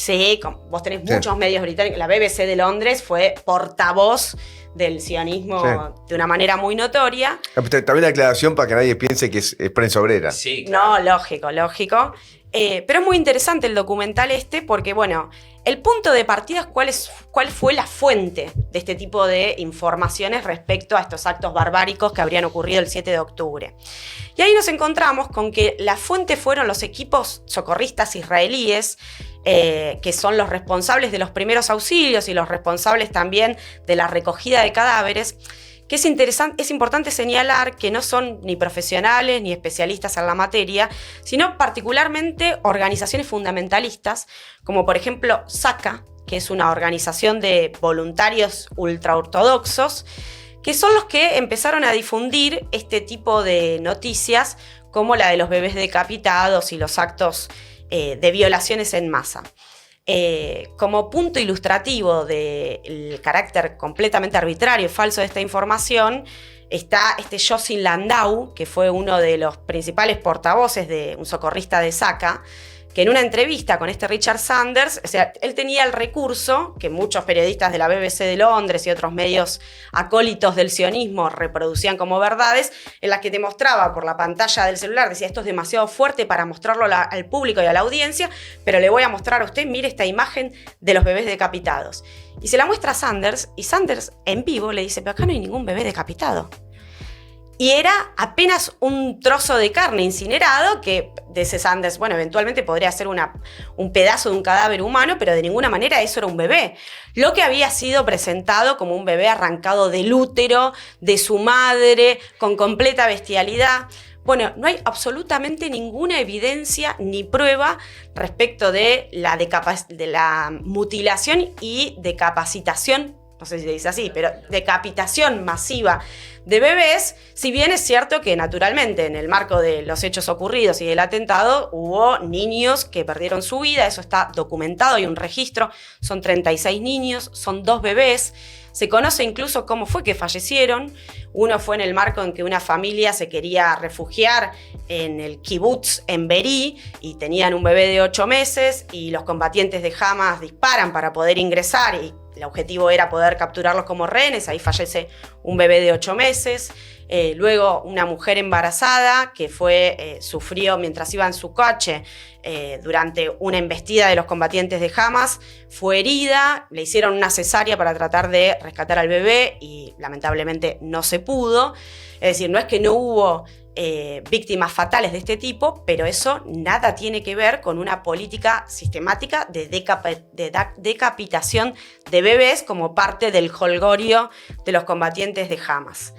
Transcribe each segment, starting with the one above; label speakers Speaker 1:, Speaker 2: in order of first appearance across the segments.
Speaker 1: BBC, vos tenés muchos medios británicos, la BBC de Londres fue portavoz del sionismo de una manera muy notoria.
Speaker 2: También la aclaración para que nadie piense que es prensa obrera.
Speaker 3: Sí, claro.
Speaker 1: No, lógico. Pero es muy interesante el documental porque, bueno, el punto de partida es cuál fue la fuente de este tipo de informaciones respecto a estos actos barbáricos que habrían ocurrido el 7 de octubre. Y ahí nos encontramos con que la fuente fueron los equipos socorristas israelíes, que son los responsables de los primeros auxilios y los responsables también de la recogida de cadáveres, que es importante señalar que no son ni profesionales ni especialistas en la materia, sino particularmente organizaciones fundamentalistas, como por ejemplo SACA, que es una organización de voluntarios ultraortodoxos, que son los que empezaron a difundir este tipo de noticias, como la de los bebés decapitados y los actos de violaciones en masa. Como punto ilustrativo del carácter completamente arbitrario y falso de esta información, está Jocelyn Landau, que fue uno de los principales portavoces de un socorrista de SACA, que en una entrevista con Richard Sanders, él tenía el recurso que muchos periodistas de la BBC de Londres y otros medios acólitos del sionismo reproducían como verdades, en las que te mostraba por la pantalla del celular, decía, esto es demasiado fuerte para mostrarlo al público y a la audiencia, pero le voy a mostrar a usted, mire esta imagen de los bebés decapitados. Y se la muestra a Sanders, y Sanders en vivo le dice, pero acá no hay ningún bebé decapitado. Y era apenas un trozo de carne incinerado que, dice Sanders, bueno, eventualmente podría ser un pedazo de un cadáver humano, pero de ninguna manera eso era un bebé. Lo que había sido presentado como un bebé arrancado del útero de su madre, con completa bestialidad. Bueno, no hay absolutamente ninguna evidencia ni prueba respecto de la mutilación y decapacitación, no sé si se dice así, pero decapitación masiva de bebés, si bien es cierto que naturalmente en el marco de los hechos ocurridos y del atentado hubo niños que perdieron su vida, eso está documentado, hay un registro, son 36 niños, son 2 bebés, se conoce incluso cómo fue que fallecieron. Uno fue en el marco en que una familia se quería refugiar en el kibutz en Berí y tenían un bebé de 8 meses y los combatientes de Hamas disparan para poder ingresar y el objetivo era poder capturarlos como rehenes, ahí fallece un bebé de 8 meses. Luego una mujer embarazada que sufrió mientras iba en su coche durante una embestida de los combatientes de Hamas, fue herida, le hicieron una cesárea para tratar de rescatar al bebé y lamentablemente no se pudo. Es decir, no es que no hubo víctimas fatales de este tipo, pero eso nada tiene que ver con una política sistemática de decapitación de bebés como parte del jolgorio de los combatientes de Hamas.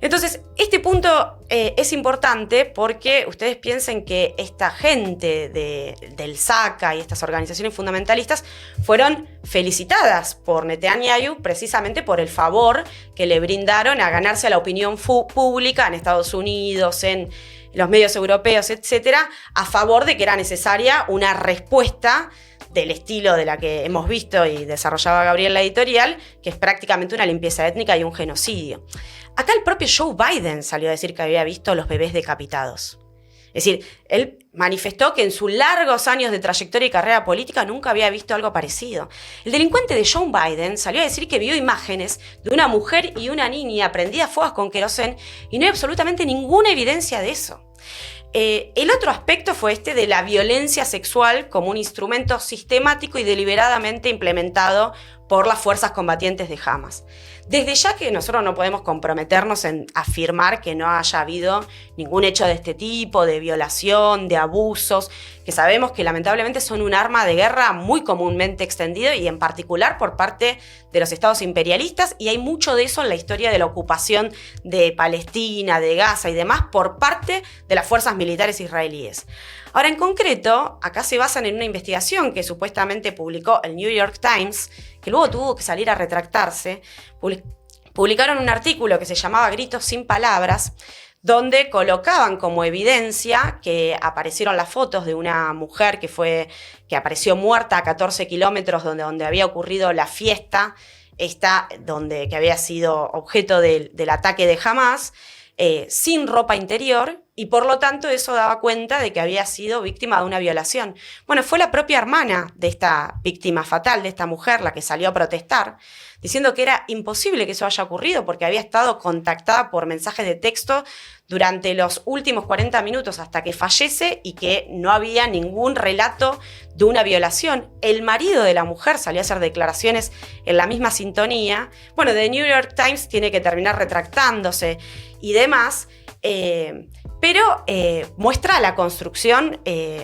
Speaker 1: Entonces, este punto es importante porque ustedes piensen que esta gente del SACA y estas organizaciones fundamentalistas fueron felicitadas por Netanyahu precisamente por el favor que le brindaron a ganarse a la opinión pública en Estados Unidos, en los medios europeos, etcétera, a favor de que era necesaria una respuesta del estilo de la que hemos visto y desarrollaba Gabriel la editorial, que es prácticamente una limpieza étnica y un genocidio. Acá el propio Joe Biden salió a decir que había visto los bebés decapitados. Es decir, él manifestó que en sus largos años de trayectoria y carrera política nunca había visto algo parecido. El delincuente de Joe Biden salió a decir que vio imágenes de una mujer y una niña prendidas a fuegos con querosén y no hay absolutamente ninguna evidencia de eso. El otro aspecto fue de la violencia sexual como un instrumento sistemático y deliberadamente implementado por las fuerzas combatientes de Hamas. Desde ya que nosotros no podemos comprometernos en afirmar que no haya habido ningún hecho de este tipo, de violación, de abusos, que sabemos que lamentablemente son un arma de guerra muy comúnmente extendido y en particular por parte de los estados imperialistas, y hay mucho de eso en la historia de la ocupación de Palestina, de Gaza y demás por parte de las fuerzas militares israelíes. Ahora, en concreto, acá se basan en una investigación que supuestamente publicó el New York Times, que luego tuvo que salir a retractarse. Publicaron un artículo que se llamaba Gritos sin palabras, donde colocaban como evidencia que aparecieron las fotos de una mujer que apareció muerta a 14 kilómetros donde había ocurrido la fiesta, que había sido objeto del ataque de Hamas. sin ropa interior, y por lo tanto eso daba cuenta de que había sido víctima de una violación. Bueno, fue la propia hermana de esta víctima fatal, de esta mujer, la que salió a protestar, diciendo que era imposible que eso haya ocurrido porque había estado contactada por mensajes de texto durante los últimos 40 minutos hasta que fallece y que no había ningún relato de una violación. El marido de la mujer salió a hacer declaraciones en la misma sintonía. Bueno, The New York Times tiene que terminar retractándose y demás, pero muestra la construcción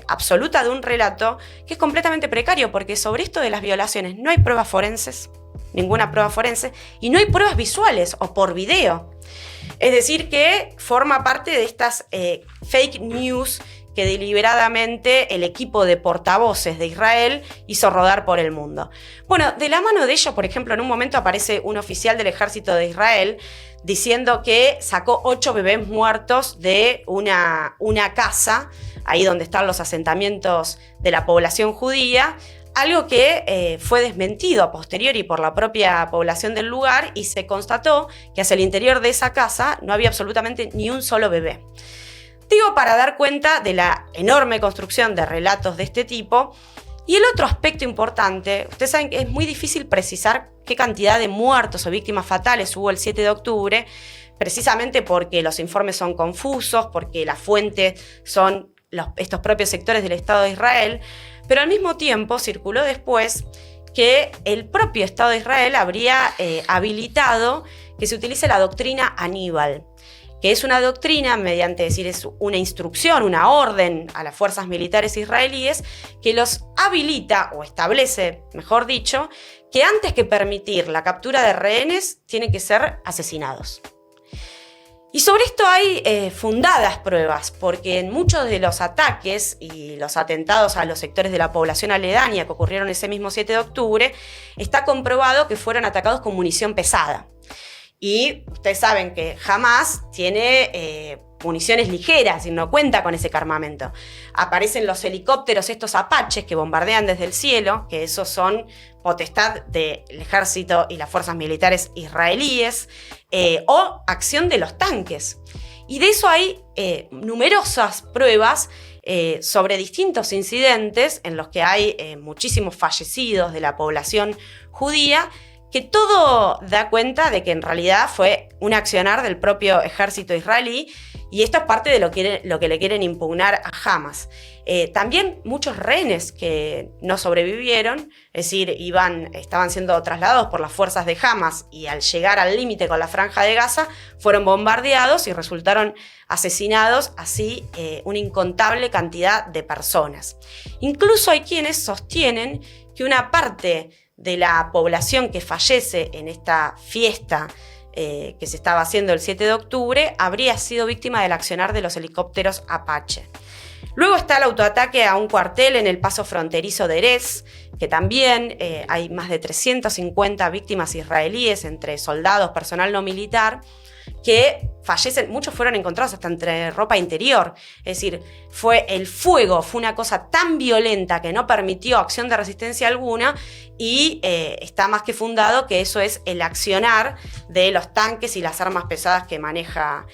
Speaker 1: absoluta de un relato que es completamente precario, porque sobre esto de las violaciones no hay pruebas forenses, ninguna prueba forense, y no hay pruebas visuales o por video. Es decir, que forma parte de estas fake news que deliberadamente el equipo de portavoces de Israel hizo rodar por el mundo. Bueno, de la mano de ello, por ejemplo, en un momento aparece un oficial del ejército de Israel diciendo que sacó 8 bebés muertos de una casa, ahí donde están los asentamientos de la población judía, algo que fue desmentido a posteriori por la propia población del lugar, y se constató que hacia el interior de esa casa no había absolutamente ni un solo bebé. Digo, para dar cuenta de la enorme construcción de relatos de este tipo. Y el otro aspecto importante, ustedes saben que es muy difícil precisar qué cantidad de muertos o víctimas fatales hubo el 7 de octubre, precisamente porque los informes son confusos, porque la fuente son estos propios sectores del Estado de Israel, pero al mismo tiempo circuló después que el propio Estado de Israel habría habilitado que se utilice la doctrina Aníbal, que es una doctrina mediante, es decir, es una instrucción, una orden a las fuerzas militares israelíes que los habilita o establece, mejor dicho, que antes que permitir la captura de rehenes tienen que ser asesinados. Y sobre esto hay fundadas pruebas, porque en muchos de los ataques y los atentados a los sectores de la población aledaña que ocurrieron ese mismo 7 de octubre, está comprobado que fueron atacados con munición pesada. Y ustedes saben que Hamás tiene municiones ligeras y no cuenta con ese armamento. Aparecen los helicópteros, estos Apaches que bombardean desde el cielo, que esos son potestad del ejército y las fuerzas militares israelíes, o acción de los tanques. Y de eso hay numerosas pruebas sobre distintos incidentes en los que hay muchísimos fallecidos de la población judía, que todo da cuenta de que en realidad fue un accionar del propio ejército israelí, y esto es parte de lo que le quieren impugnar a Hamás. También muchos rehenes que no sobrevivieron, es decir, estaban siendo trasladados por las fuerzas de Hamás y al llegar al límite con la Franja de Gaza fueron bombardeados y resultaron asesinados así una incontable cantidad de personas. Incluso hay quienes sostienen que una parte de la población que fallece en esta fiesta que se estaba haciendo el 7 de octubre habría sido víctima del accionar de los helicópteros Apache. Luego está el autoataque a un cuartel en el paso fronterizo de Erez, que también hay más de 350 víctimas israelíes entre soldados, personal no militar, que fallecen. Muchos fueron encontrados hasta entre ropa interior. Es decir, fue una cosa tan violenta que no permitió acción de resistencia alguna, y está más que fundado que eso es el accionar de los tanques y las armas pesadas que maneja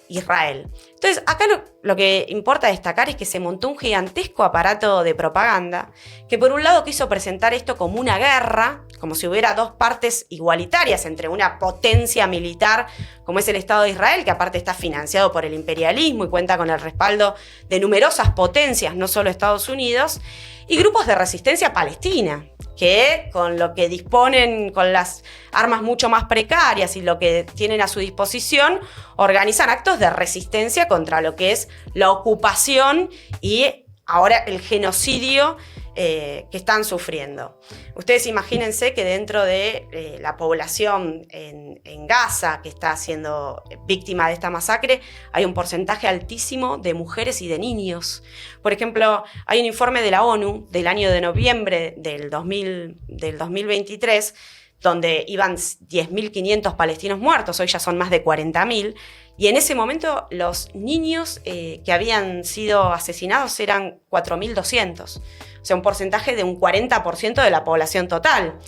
Speaker 1: Israel. Entonces, acá lo que importa destacar es que se montó un gigantesco aparato de propaganda que por un lado quiso presentar esto como una guerra, como si hubiera dos partes igualitarias entre una potencia militar como es el Estado de Israel, que aparte está financiado por el imperialismo y cuenta con el respaldo de numerosas potencias, no solo Estados Unidos, y grupos de resistencia palestina, que con lo que disponen, con las armas mucho más precarias y lo que tienen a su disposición, organizan actos de resistencia contra lo que es la ocupación y ahora el genocidio que están sufriendo. Ustedes imagínense que dentro de la población en Gaza, que está siendo víctima de esta masacre, hay un porcentaje altísimo de mujeres y de niños. Por ejemplo, hay un informe de la ONU del año de noviembre del 2023, donde iban 10.500 palestinos muertos, hoy ya son más de 40.000, y en ese momento los niños que habían sido asesinados eran 4.200, o sea, un porcentaje de un 40% de la población total,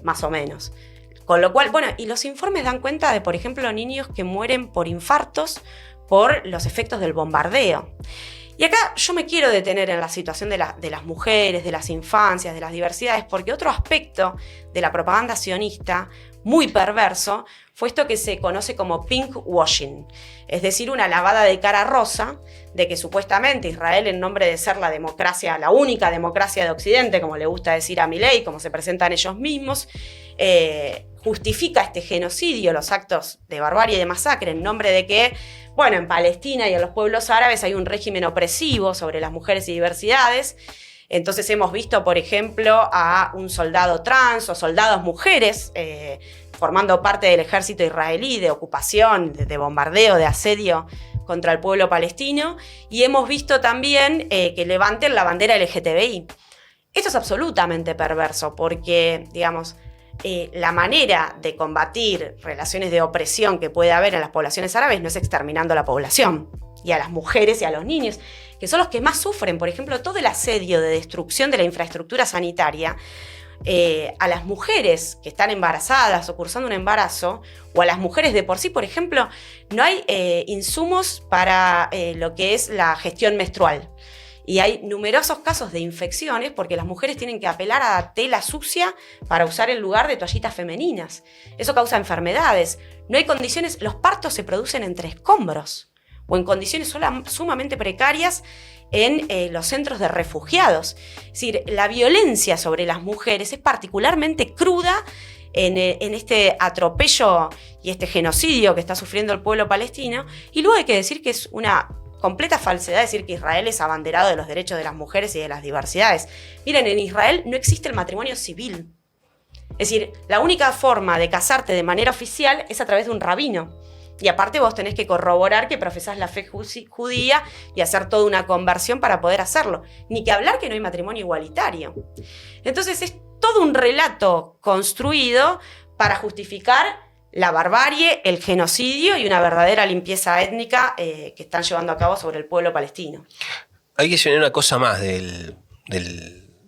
Speaker 1: más o menos. Con lo cual, bueno, y los informes dan cuenta de, por ejemplo, niños que mueren por infartos por los efectos del bombardeo. Y acá yo me quiero detener en la situación de las mujeres, de las infancias, de las diversidades, porque otro aspecto de la propaganda sionista muy perverso fue esto que se conoce como pink washing, es decir, una lavada de cara rosa de que supuestamente Israel, en nombre de ser la democracia, la única democracia de Occidente, como le gusta decir a Milei, como se presentan ellos mismos, justifica este genocidio, los actos de barbarie y de masacre, en nombre de que, bueno, en Palestina y en los pueblos árabes hay un régimen opresivo sobre las mujeres y diversidades. Entonces hemos visto, por ejemplo, a un soldado trans o soldados mujeres formando parte del ejército israelí de ocupación, de bombardeo, de asedio contra el pueblo palestino. Y hemos visto también que levanten la bandera LGTBI. Esto es absolutamente perverso porque, digamos, la manera de combatir relaciones de opresión que puede haber en las poblaciones árabes no es exterminando a la población y a las mujeres y a los niños, que son los que más sufren. Por ejemplo, todo el asedio de destrucción de la infraestructura sanitaria a las mujeres que están embarazadas o cursando un embarazo, o a las mujeres de por sí, por ejemplo, no hay insumos para lo que es la gestión menstrual. Y hay numerosos casos de infecciones porque las mujeres tienen que apelar a tela sucia para usar en lugar de toallitas femeninas. Eso causa enfermedades. No hay condiciones, los partos se producen entre escombros o en condiciones sumamente precarias en los centros de refugiados. Es decir, la violencia sobre las mujeres es particularmente cruda en este atropello y este genocidio que está sufriendo el pueblo palestino. Y luego hay que decir que es una completa falsedad decir que Israel es abanderado de los derechos de las mujeres y de las diversidades. Miren, en Israel no existe el matrimonio civil. Es decir, la única forma de casarte de manera oficial es a través de un rabino. Y aparte vos tenés que corroborar que profesás la fe judía y hacer toda una conversión para poder hacerlo. Ni que hablar que no hay matrimonio igualitario. Entonces es todo un relato construido para justificar la barbarie, el genocidio y una verdadera limpieza étnica que están llevando a cabo sobre el pueblo palestino.
Speaker 3: Hay que mencionar una cosa más de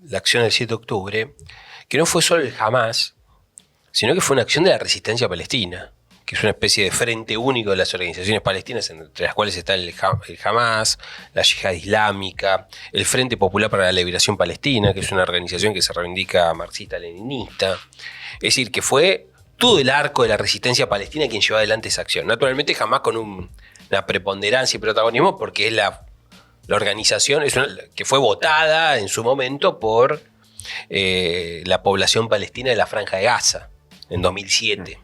Speaker 3: la acción del 7 de octubre, que no fue solo el Hamas, sino que fue una acción de la resistencia palestina, que es una especie de frente único de las organizaciones palestinas, entre las cuales está el Hamas, la Yihad Islámica, el Frente Popular para la Liberación Palestina, que es una organización que se reivindica marxista-leninista. Es decir, que fue todo el arco de la resistencia palestina quien llevó adelante esa acción. Naturalmente jamás con una preponderancia y protagonismo, porque es la organización que fue votada en su momento por la población palestina de la Franja de Gaza en 2007.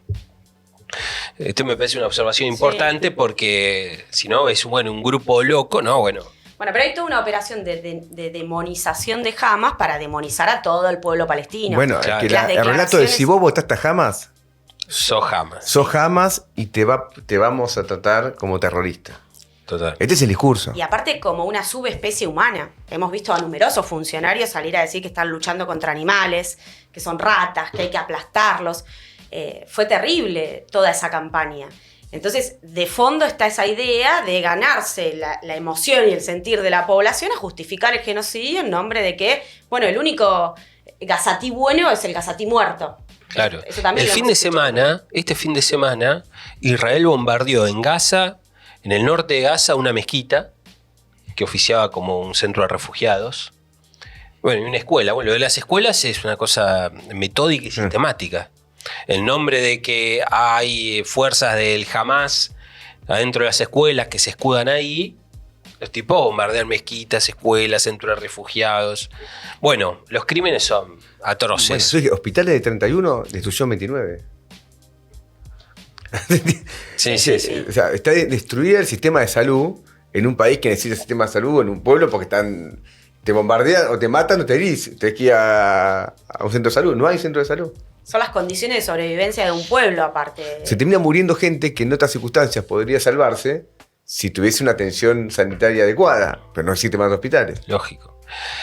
Speaker 3: Esto me parece una observación importante, sí, porque si no es un grupo loco, ¿no? Bueno,
Speaker 1: pero hay toda una operación de demonización de Hamas para demonizar a todo el pueblo palestino.
Speaker 2: Bueno, claro, el relato de si vos votaste a Hamas,
Speaker 3: sos Hamas.
Speaker 2: Sos Hamas y te vamos a tratar como terrorista.
Speaker 3: Total.
Speaker 2: Este es el discurso.
Speaker 1: Y aparte como una subespecie humana. Hemos visto a numerosos funcionarios salir a decir que están luchando contra animales, que son ratas, que hay que aplastarlos. Fue terrible toda esa campaña. Entonces, de fondo está esa idea de ganarse la emoción y el sentir de la población a justificar el genocidio en nombre de que, el único gazatí bueno es el gazatí muerto.
Speaker 3: Claro. Eso también este fin de semana, Israel bombardeó en Gaza, en el norte de Gaza, una mezquita que oficiaba como un centro de refugiados. Y una escuela. Lo de las escuelas es una cosa metódica y sistemática. El nombre de que hay fuerzas del Hamas adentro de las escuelas que se escudan ahí, los tipos bombardean mezquitas, escuelas, centros de refugiados. Los crímenes son atroces.
Speaker 2: Hospitales de 31 destruyó 29.
Speaker 3: Sí.
Speaker 2: O sea, está destruida el sistema de salud en un país que necesita el sistema de salud, en un pueblo, porque te bombardean o te matan o te herís. Tenés que ir a un centro de salud. No hay centro de salud.
Speaker 1: Son las condiciones de sobrevivencia de un pueblo, aparte.
Speaker 2: Se termina muriendo gente que en otras circunstancias podría salvarse si tuviese una atención sanitaria adecuada, pero no existen más hospitales.
Speaker 3: Lógico.